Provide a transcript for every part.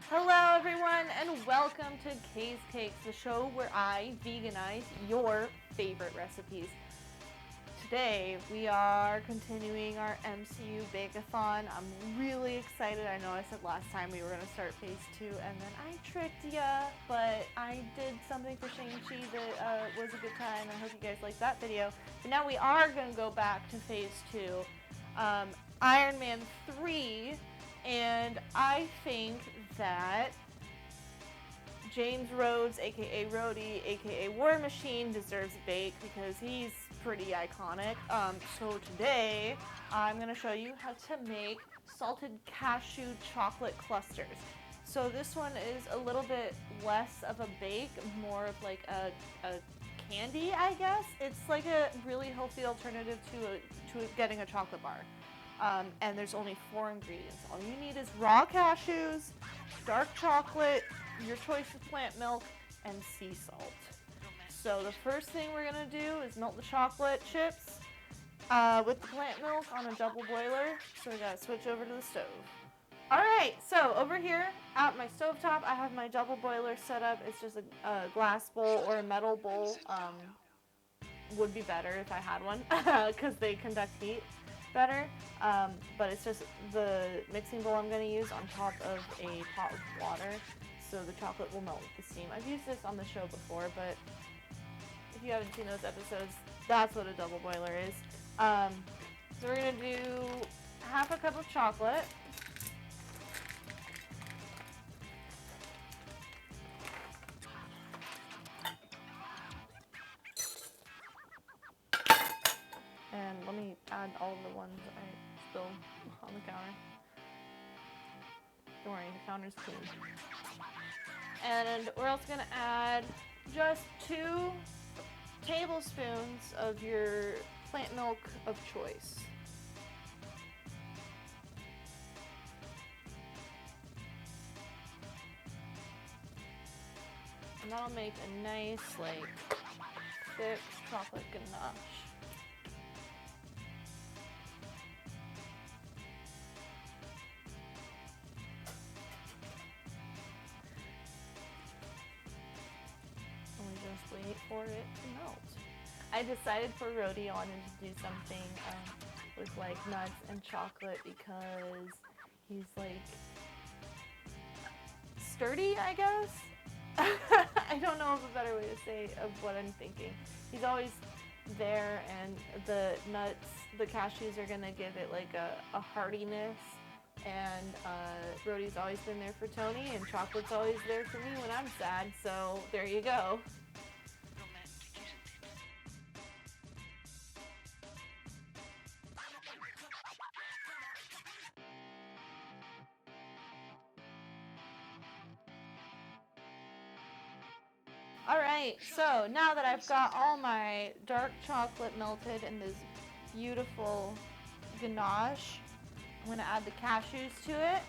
Hello everyone and welcome to Kay's Cakes, the show where I veganize your favorite recipes. Today we are continuing our MCU Bake-a-thon. I'm really excited. I know I said last time we were going to start phase 2 and then I tricked ya, but I did something for Shang-Chi that was a good time. I hope you guys liked that video. But now we are going to go back to phase 2, Iron Man 3, and I think that James Rhodes, aka Rhodey, aka War Machine, deserves a bake because he's pretty iconic. So today I'm going to show you how to make salted cashew chocolate clusters. So this one is a little bit less of a bake, more of like a candy, I guess. It's like a really healthy alternative to getting a chocolate bar. And there's only 4 ingredients. All you need is raw cashews, dark chocolate, your choice of plant milk, and sea salt. So the first thing we're gonna do is melt the chocolate chips with the plant milk on a double boiler. So we gotta switch over to the stove. Alright, so over here at my stovetop, I have my double boiler set up. It's just a glass bowl or a metal bowl. Would be better if I had one because they conduct heat better, but it's just the mixing bowl I'm going to use on top of a pot of water so the chocolate will melt with the steam. I've used this on the show before, but if you haven't seen those episodes, that's what a double boiler is. So we're going to do half a cup of chocolate. And let me add all of the ones I spilled on the counter. Don't worry, the counter's clean. And we're also going to add just 2 tablespoons of your plant milk of choice. And that'll make a nice, like, thick chocolate ganache. Wait for it to melt. I decided for Rhodey I wanted to do something with like nuts and chocolate because he's like sturdy, I guess. I don't know of a better way to say of what I'm thinking. He's always there, and the nuts, the cashews are gonna give it like a heartiness. And Rhodey's always been there for Tony, and chocolate's always there for me when I'm sad. So there you go. Alright, so now that I've got all my dark chocolate melted in this beautiful ganache, I'm going to add the cashews to it.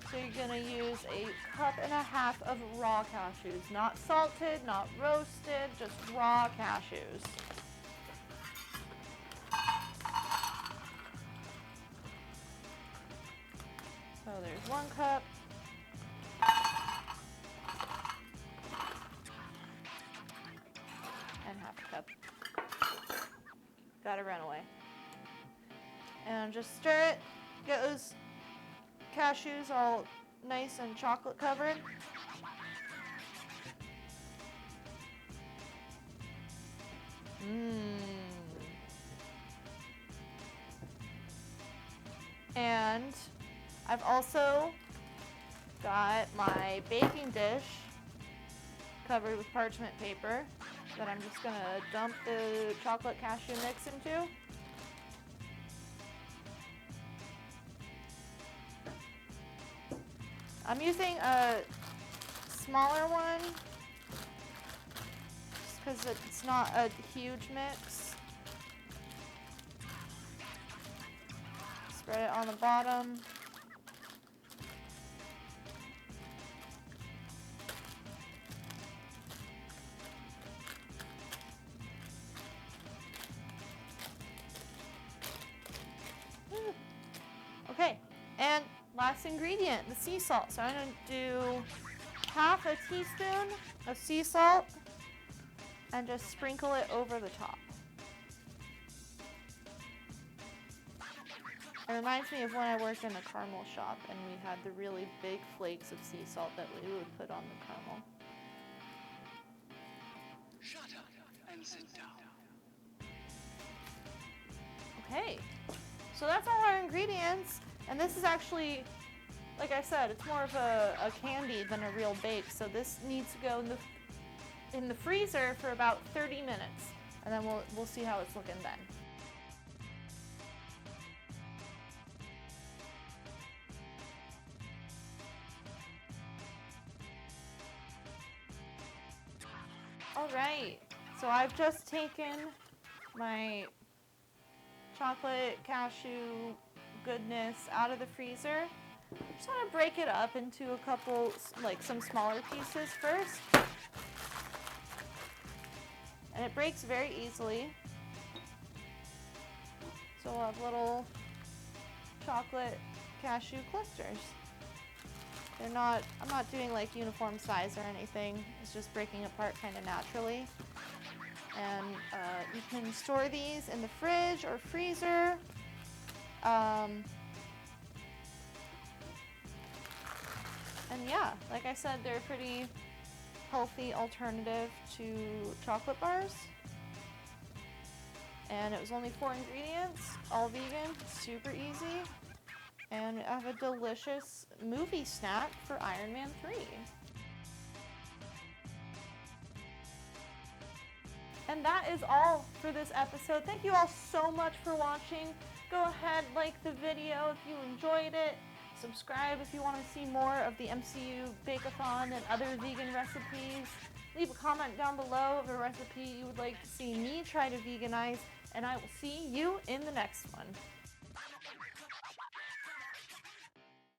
So you're going to use a 1.5 cups of raw cashews. Not salted, not roasted, just raw cashews. So there's 1 cup. And 1/2 cup. Gotta run away. And just stir it. Get those cashews all nice and chocolate covered. And I've also got my baking dish covered with parchment paper that I'm just going to dump the chocolate cashew mix into. I'm using a smaller one just because it's not a huge mix. Spread it on the bottom. Okay, and last next ingredient, the sea salt. So I'm going to do half a teaspoon of sea salt and just sprinkle it over the top. It reminds me of when I worked in a caramel shop and we had the really big flakes of sea salt that we would put on the caramel. Shut up and sit down. Okay, so that's all our ingredients. And this is actually, like I said, it's more of a candy than a real bake. So this needs to go in the freezer for about 30 minutes. And then we'll see how it's looking then. All right, so I've just taken my chocolate cashew goodness out of the freezer. I just want to break it up into a couple, like some smaller pieces first. And it breaks very easily. So we'll have little chocolate cashew clusters. I'm not doing like uniform size or anything. It's just breaking apart kind of naturally. And you can store these in the fridge or freezer. And yeah, like I said, they're a pretty healthy alternative to chocolate bars. And it was only 4 ingredients, all vegan, super easy. And I have a delicious movie snack for Iron Man 3. And that is all for this episode. Thank you all so much for watching. Go ahead, like the video if you enjoyed it. Subscribe if you want to see more of the MCU Bake-a-thon and other vegan recipes. Leave a comment down below of a recipe you would like to see me try to veganize. And I will see you in the next one.